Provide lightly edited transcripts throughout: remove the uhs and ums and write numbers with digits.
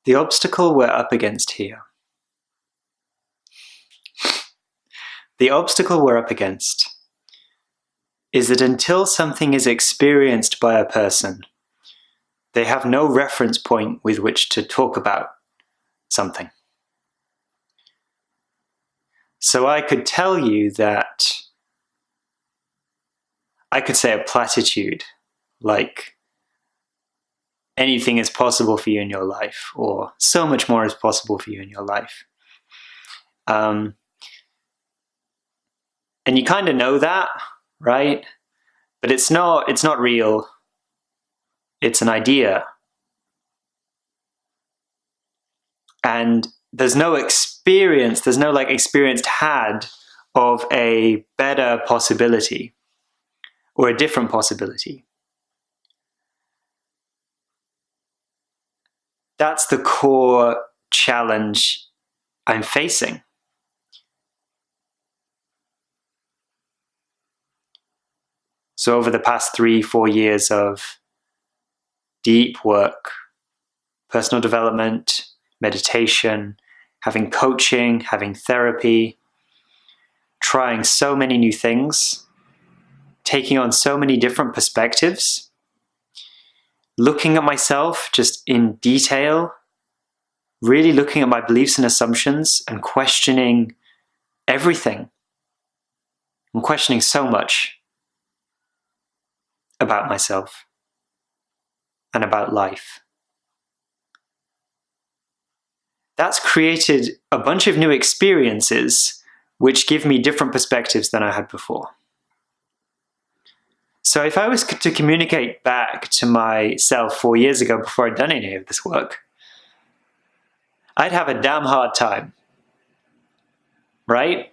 The obstacle we're up against here. The obstacle we're up against is that until something is experienced by a person, they have no reference point with which to talk about something. So I could tell you that I could say a platitude like anything is possible for you in your life, or so much more is possible for you in your life. And you kind of know that, right? But it's not real. It's an idea. And there's no experience, there's no experience had of a better possibility or a different possibility. That's the core challenge I'm facing. So over the past 3-4 years of deep work, personal development, meditation, having coaching, having therapy, trying so many new things, taking on so many different perspectives, looking at myself just in detail, really looking at my beliefs and assumptions and questioning everything. I'm questioning so much about myself and about life. That's created a bunch of new experiences which give me different perspectives than I had before. So if I was to communicate back to myself 4 years ago before I'd done any of this work, I'd have a damn hard time, right?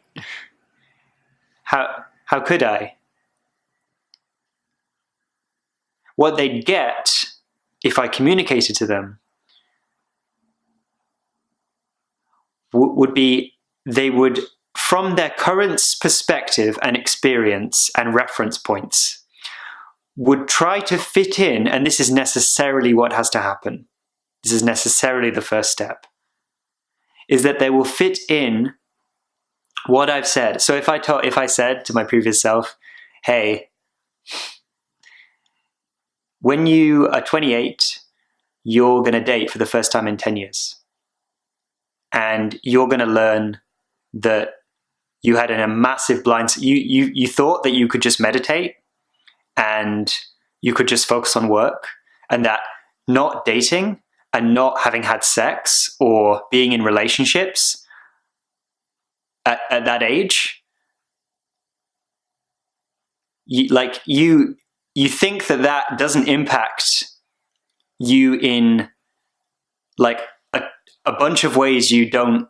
How could I? What they'd get if I communicated to them would be they would, from their current perspective and experience and reference points, would try to fit in, and this is necessarily what has to happen. This is necessarily the first step, is that they will fit in what I've said. So if I said to my previous self, hey, when you are 28, you're going to date for the first time in 10 years. And you're going to learn that you had a massive blind spot. You thought that you could just meditate and you could just focus on work, and that not dating and not having had sex or being in relationships at that age, you think that doesn't impact you in a bunch of ways you don't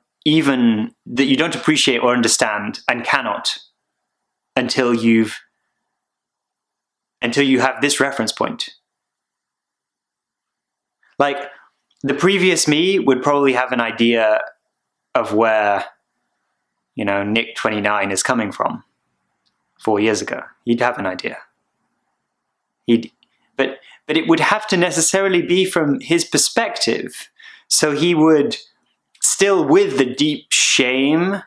appreciate or understand and cannot until you have this reference point. The previous me would probably have an idea of where, Nick 29 is coming from 4 years ago. He'd have an idea. But it would have to necessarily be from his perspective. So he would still, with the deep shame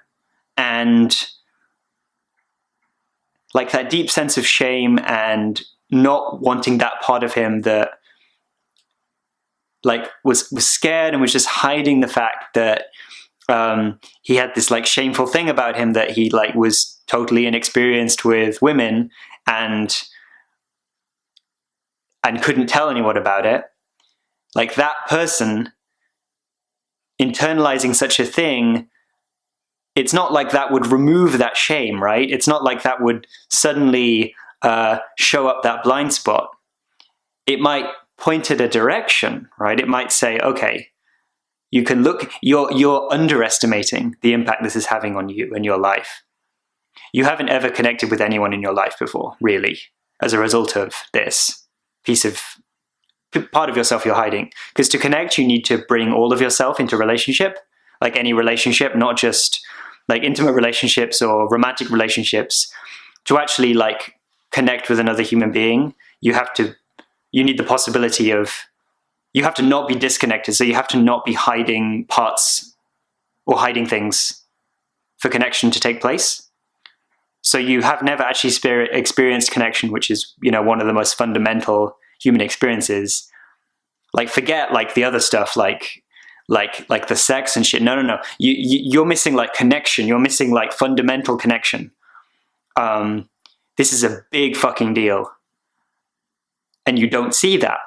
and that deep sense of shame and not wanting that part of him that was scared and was just hiding the fact that he had this shameful thing about him, that he was totally inexperienced with women and couldn't tell anyone about it. That person internalizing such a thing, it's not that would remove that shame, right? It's not that would suddenly show up that blind spot. It might point at a direction, right? It might say, okay, you can look, you're underestimating the impact this is having on you and your life. You haven't ever connected with anyone in your life before, really, as a result of this part of yourself you're hiding. Because to connect, you need to bring all of yourself into relationship, any relationship, not just intimate relationships or romantic relationships. To actually connect with another human being, you need the possibility of you have to not be disconnected. So you have to not be hiding parts or hiding things for connection to take place. So you have never actually experienced connection, which is, one of the most fundamental human experiences. Like, forget like the other stuff, like the sex and shit. No. You're missing like connection. You're missing like fundamental connection. This is a big fucking deal. And you don't see that.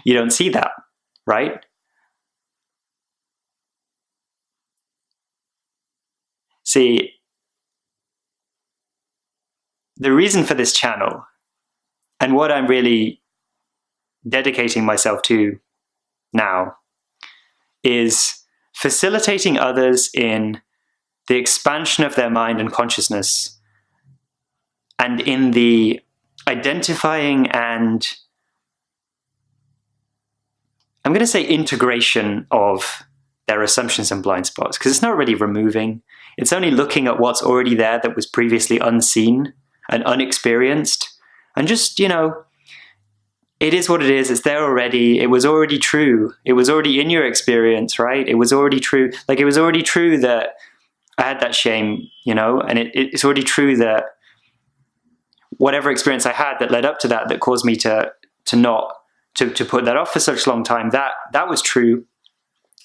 You don't see that, right? See, the reason for this channel and what I'm really dedicating myself to now is facilitating others in the expansion of their mind and consciousness, and in the identifying and, I'm going to say, integration of their assumptions and blind spots, because it's not really removing. It's only looking at what's already there that was previously unseen and unexperienced, and just, it is what it is. It's there already. It was already true. It was already in your experience, right? It was already true. Like, it was already true that I had that shame, and it's already true that whatever experience I had that led up to that caused me to put that off for such a long time, that was true.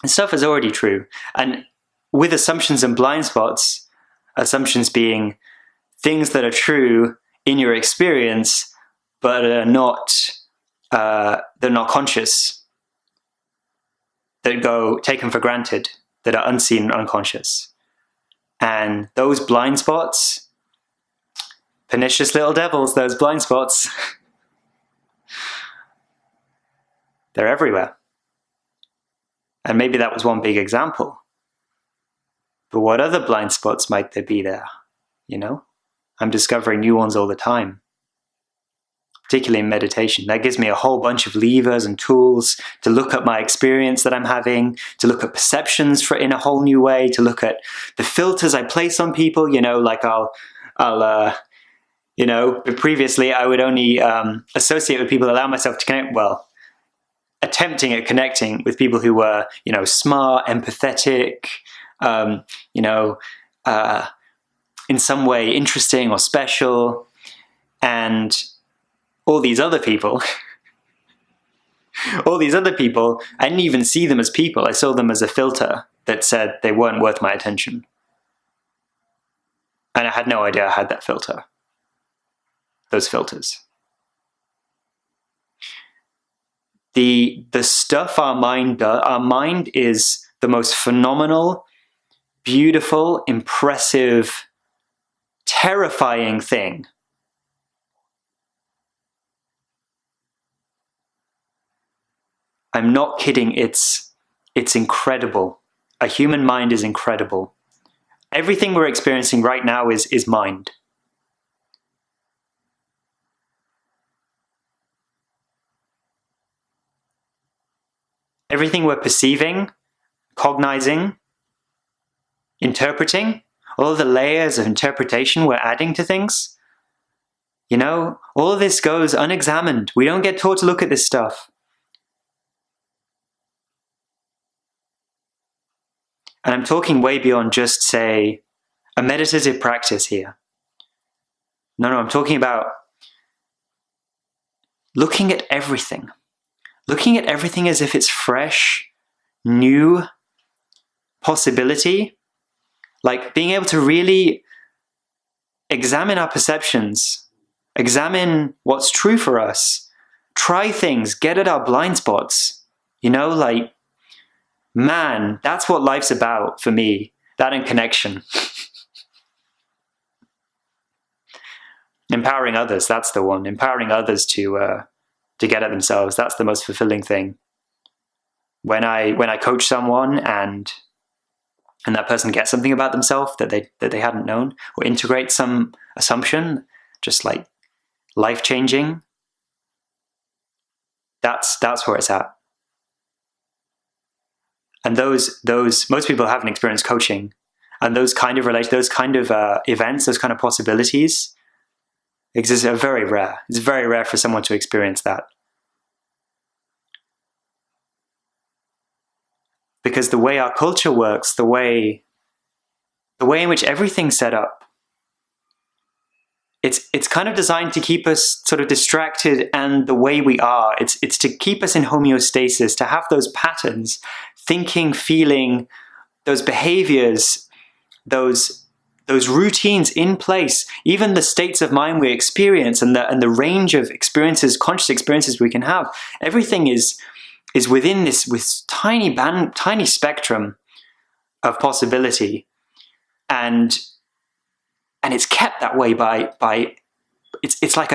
And stuff is already true. And with assumptions and blind spots, assumptions being things that are true in your experience, but are not, they're not conscious, that go taken for granted, that are unseen and unconscious. And those blind spots, pernicious little devils, those blind spots, they're everywhere. And maybe that was one big example. But what other blind spots might there be there? I'm discovering new ones all the time, particularly in meditation. That gives me a whole bunch of levers and tools to look at my experience that I'm having, to look at perceptions in a whole new way, to look at the filters I place on people. Previously I would only associate with people, allow myself to connect, attempting at connecting with people who were, smart, empathetic, in some way interesting or special. And all these other people, I didn't even see them as people. I saw them as a filter that said they weren't worth my attention. And I had no idea I had that filter, those filters. The stuff our mind does, our mind is the most phenomenal, beautiful, impressive, terrifying thing. I'm not kidding. It's incredible. A human mind is incredible. Everything we're experiencing right now is mind. Everything we're perceiving, cognizing, interpreting, all the layers of interpretation we're adding to things, all of this goes unexamined. We don't get taught to look at this stuff. And I'm talking way beyond just, say, a meditative practice here. No, I'm talking about looking at everything. Looking at everything as if it's fresh, new possibility. Like being able to really examine our perceptions, examine what's true for us, try things, get at our blind spots. Man, that's what life's about for me. That and connection. Empowering others, that's the one. Empowering others to get at themselves. That's the most fulfilling thing. When I coach someone and that person gets something about themselves that they hadn't known, or integrate some assumption, just like life-changing, that's where it's at. And those most people haven't experienced coaching, and those kind of events, those kind of possibilities exist are very rare. It's very rare for someone to experience that. Because the way our culture works, the way in which everything's set up, it's kind of designed to keep us sort of distracted and the way we are. It's to keep us in homeostasis, to have those patterns, thinking, feeling, those behaviors, those routines in place, even the states of mind we experience and the range of experiences, conscious experiences we can have. Everything is within this with tiny spectrum of possibility, and it's kept that way by it's like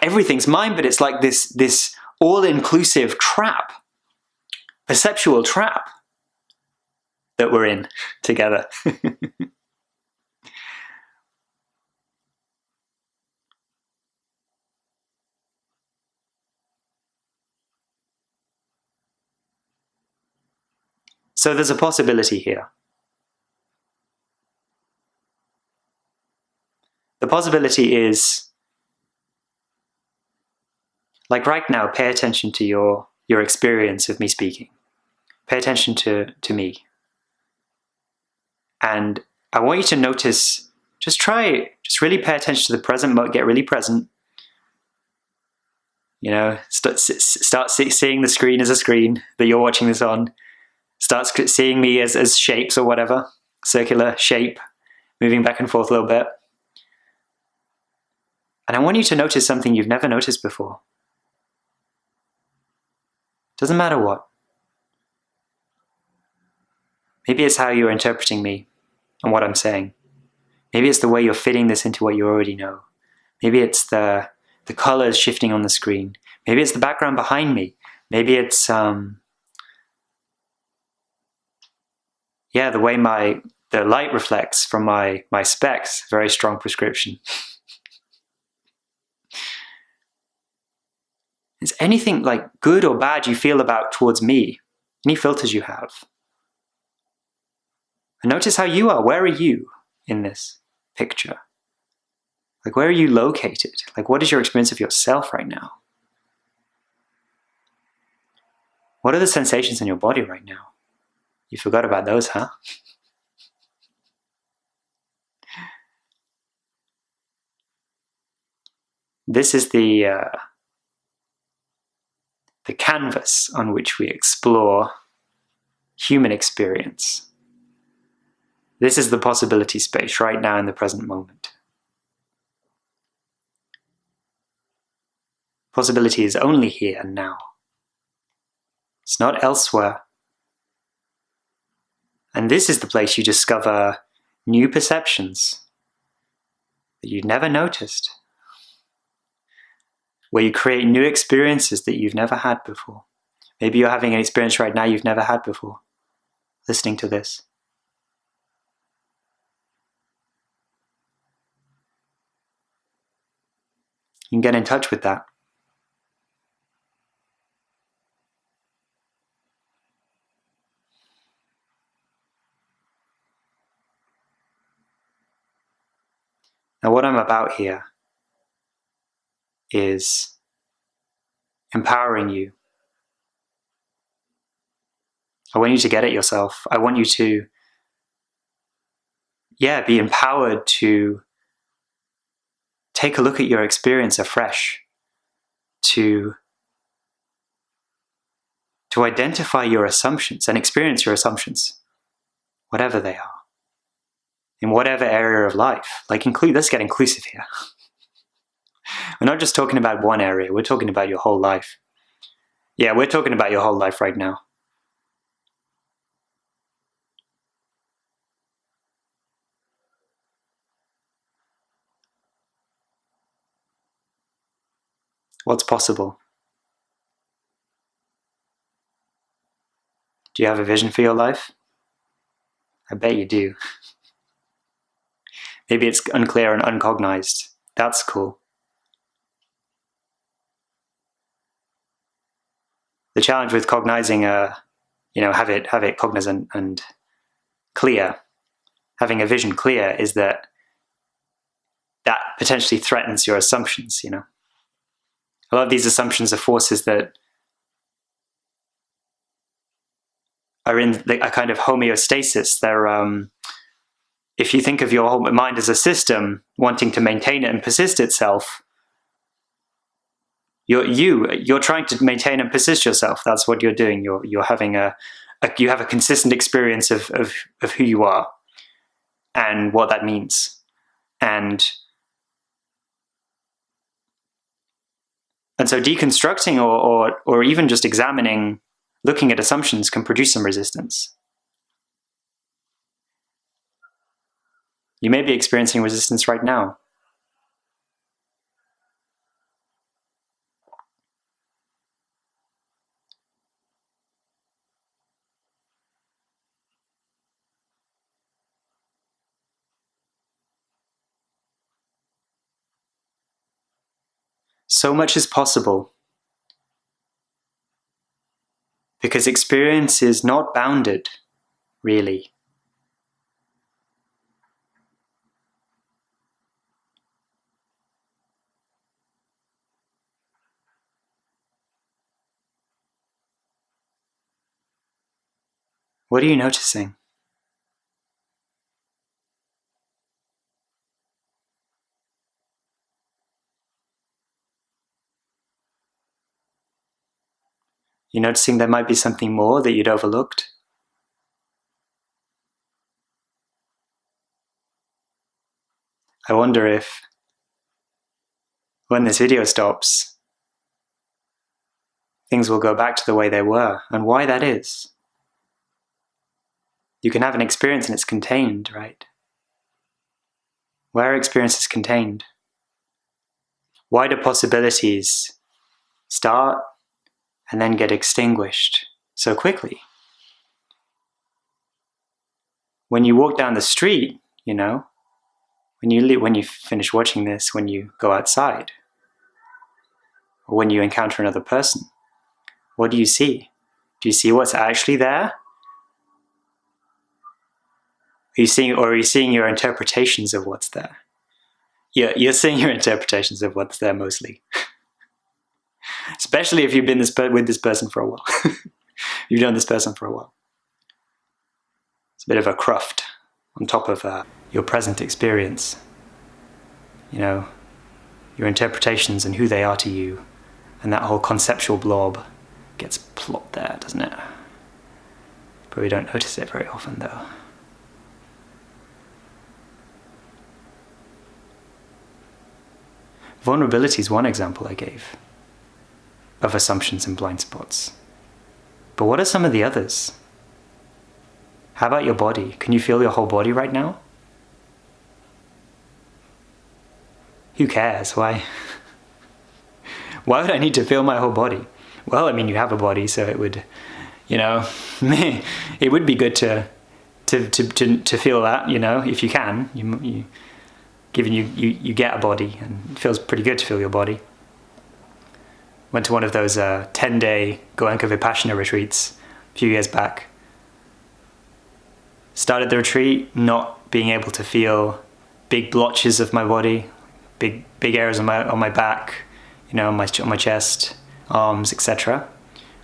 everything's mind, but it's like this all-inclusive trap, perceptual trap that we're in together. So there's a possibility here. The possibility is, like right now, pay attention to your experience of me speaking. Pay attention to me. And I want you to notice, just really pay attention to the present, get really present. You know, start seeing the screen as a screen that you're watching this on. Start seeing me as shapes or whatever, circular shape, moving back and forth a little bit. And I want you to notice something you've never noticed before. Doesn't matter what. Maybe it's how you're interpreting me and what I'm saying. Maybe it's the way you're fitting this into what you already know. Maybe it's the colors shifting on the screen. Maybe it's the background behind me. Maybe it's the way the light reflects from my specs. Very strong prescription. Is anything like good or bad you feel towards me? Any filters you have? And notice how you are. Where are you in this picture? Like, where are you located? Like, what is your experience of yourself right now? What are the sensations in your body right now? You forgot about those, huh? This is the canvas on which we explore human experience. This is the possibility space right now in the present moment. Possibility is only here and now. It's not elsewhere. And this is the place you discover new perceptions that you'd never noticed, where you create new experiences that you've never had before. Maybe you're having an experience right now you've never had before, listening to this. You can get in touch with that. Now, what I'm about here is empowering you. I want you to get it yourself. I want you to, be empowered to take a look at your experience afresh, to identify your assumptions and experience your assumptions, whatever they are, in whatever area of life. Let's get inclusive here. We're not just talking about one area, we're talking about your whole life. Yeah, we're talking about your whole life right now. What's possible? Do you have a vision for your life? I bet you do. Maybe it's unclear and uncognized. That's cool. The challenge with cognizing, have it cognizant and clear, having a vision clear, is that potentially threatens your assumptions, A lot of these assumptions are forces that are in a kind of homeostasis. They're if you think of your whole mind as a system wanting to maintain it and persist itself, you're trying to maintain and persist yourself. That's what you're doing. You're having you have a consistent experience of who you are and what that means. And so deconstructing or even just examining, looking at assumptions can produce some resistance. You may be experiencing resistance right now. So much is possible because experience is not bounded, really. What are you noticing? You're noticing there might be something more that you'd overlooked? I wonder if, when this video stops, things will go back to the way they were, and why that is. You can have an experience and it's contained, right? Where are experiences contained? Why do possibilities start and then get extinguished so quickly? When you walk down the street, when you finish watching this, when you go outside, or when you encounter another person, what do you see? Do you see what's actually there? Are you seeing your interpretations of what's there? Yeah, you're seeing your interpretations of what's there mostly. Especially if you've been with this person for a while. You've known this person for a while. It's a bit of a cruft on top of your present experience. Your interpretations and who they are to you, and that whole conceptual blob gets plopped there, doesn't it? Probably don't notice it very often, though. Vulnerability is one example I gave of assumptions and blind spots. But what are some of the others? How about your body? Can you feel your whole body right now? Who cares? Why? Why would I need to feel my whole body? Well, I mean, you have a body, so it would, it would be good to feel that, if you can. Given you get a body, and it feels pretty good to feel your body. Went to one of those 10-day Goenka Vipassana retreats a few years back. Started the retreat not being able to feel big blotches of my body, big areas on my back, on my chest, arms, etc.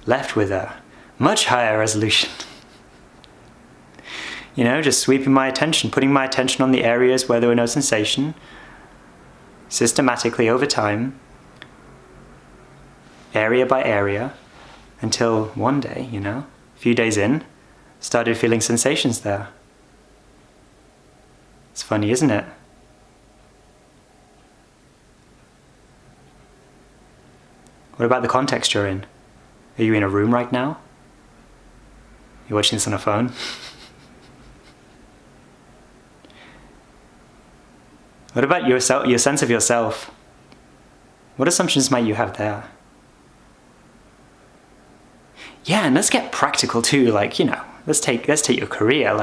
Left with a much higher resolution. Just sweeping my attention, putting my attention on the areas where there were no sensation, systematically over time, area by area, until one day, a few days in, started feeling sensations there. It's funny, isn't it? What about the context you're in? Are you in a room right now? You're watching this on a phone? What about your sense of yourself? What assumptions might you have there? Yeah, and let's get practical too. Let's take your career.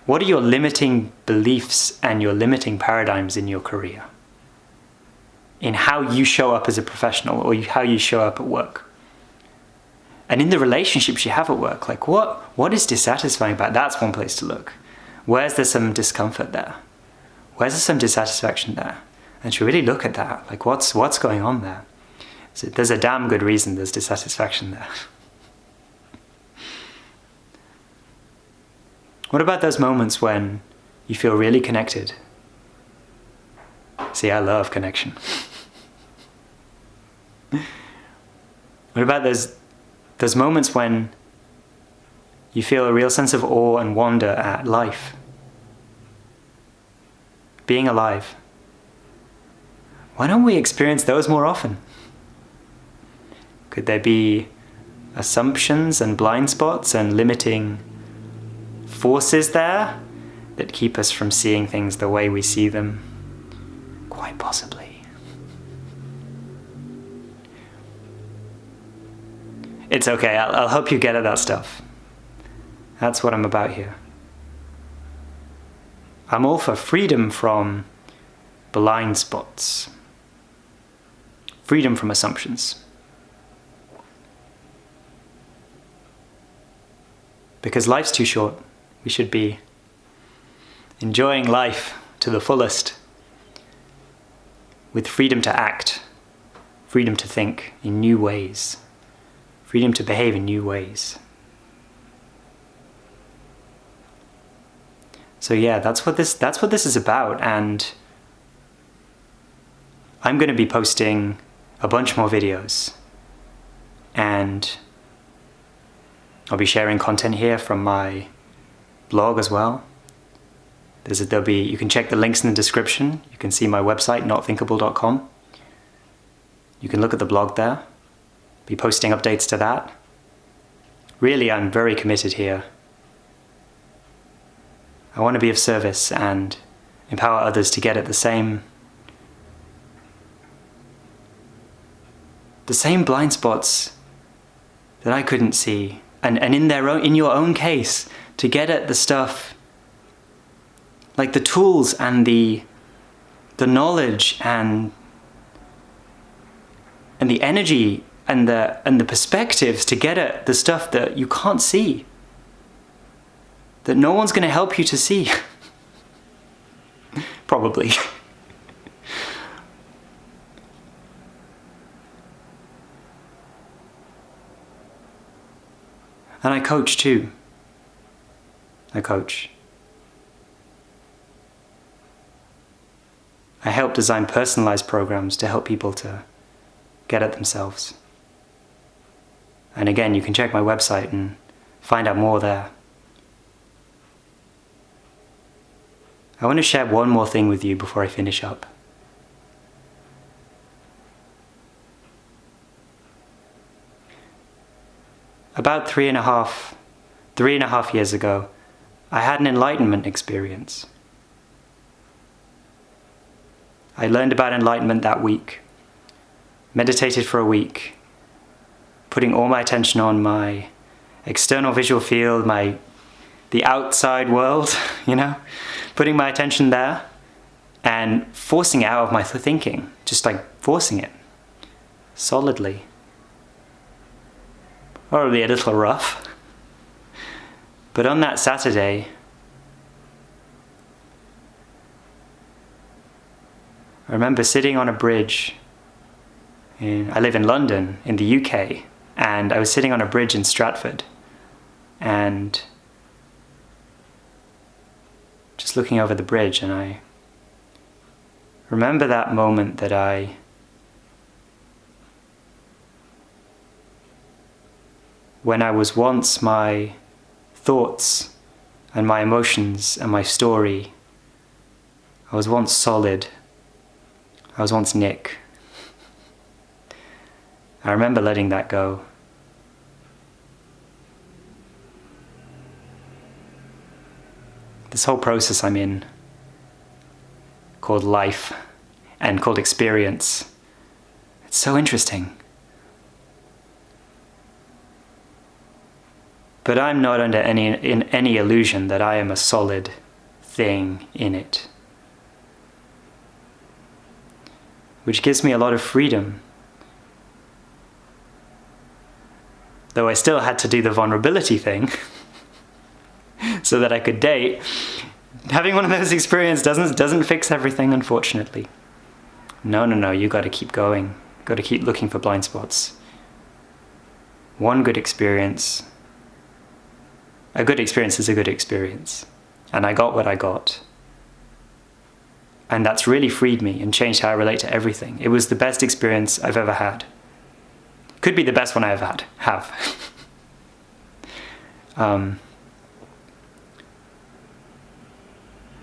What are your limiting beliefs and your limiting paradigms in your career? In how you show up as a professional, or how you show up at work? And in the relationships you have at work, what is dissatisfying about that? That's one place to look. Where's there some discomfort there? Where's there some dissatisfaction there? And to really look at that, what's going on there? So there's a damn good reason there's dissatisfaction there. What about those moments when you feel really connected? See, I love connection. What about those moments when you feel a real sense of awe and wonder at life? Being alive. Why don't we experience those more often? Could there be assumptions and blind spots and limiting forces there that keep us from seeing things the way we see them? Quite possibly. It's okay, I'll help you get at that stuff. That's what I'm about here. I'm all for freedom from blind spots. Freedom from assumptions. Because life's too short. We should be enjoying life to the fullest, with freedom to act, freedom to think in new ways, freedom to behave in new ways. So yeah, that's what this is about, and I'm going to be posting a bunch more videos, and I'll be sharing content here from my blog as well. You can check the links in the description. You can see my website, notthinkable.com. You can look at the blog there. Be posting updates to that. Really, I'm very committed here. I want to be of service and empower others to get at the same blind spots that I couldn't see, and in your own case, to get at the stuff, like the tools and the knowledge and the energy and the perspectives to get at the stuff that you can't see, that no one's going to help you to see. Probably. And I coach too. I coach. I help design personalized programs to help people to get at themselves. And again, you can check my website and find out more there. I want to share one more thing with you before I finish up. About three and a half years ago, I had an enlightenment experience. I learned about enlightenment that week, meditated for a week, putting all my attention on my external visual field, the outside world, putting my attention there and forcing it out of my thinking, just like forcing it solidly. Probably a little rough. But on that Saturday, I remember sitting on a bridge. I live in London, in the UK, and I was sitting on a bridge in Stratford, and just looking over the bridge, and I remember that moment that when I was once my thoughts and my emotions and my story, I was once solid, I was once Nick. I remember letting that go. This whole process I'm in, called life and called experience, it's so interesting. But I'm not under any illusion that I am a solid thing in it, which gives me a lot of freedom. Though I still had to do the vulnerability thing so that I could date. Having one of those experiences doesn't fix everything, unfortunately. No, you gotta keep going. Gotta keep looking for blind spots. One good experience a good experience is a good experience. And I got what I got. And that's really freed me and changed how I relate to everything. It was the best experience I've ever had. Could be the best one I ever have.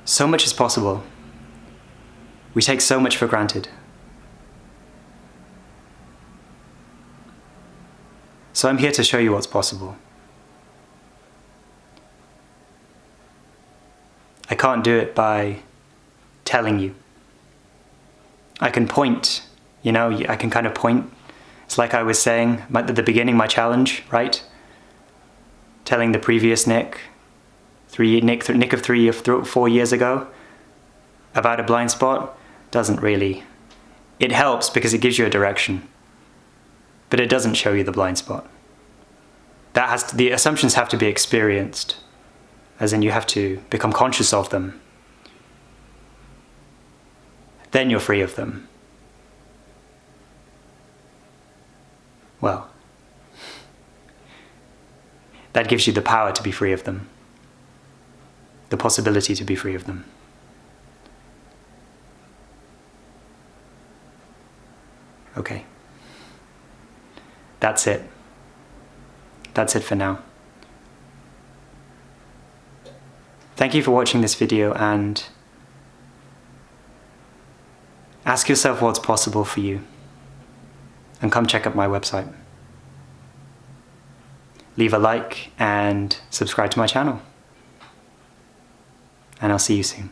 So much is possible. We take so much for granted. So I'm here to show you what's possible. I can't do it by telling you. I can point, I can kind of point. It's like I was saying at the beginning, my challenge, right? Telling the previous Nick of 3 or 4 years ago about a blind spot doesn't really. It helps because it gives you a direction, but it doesn't show you the blind spot. The assumptions have to be experienced, as in you have to become conscious of them. Then you're free of them. Well, that gives you the power to be free of them. The possibility to be free of them. Okay. That's it. That's it for now. Thank you for watching this video, and ask yourself what's possible for you, and come check out my website. Leave a like and subscribe to my channel. And I'll see you soon.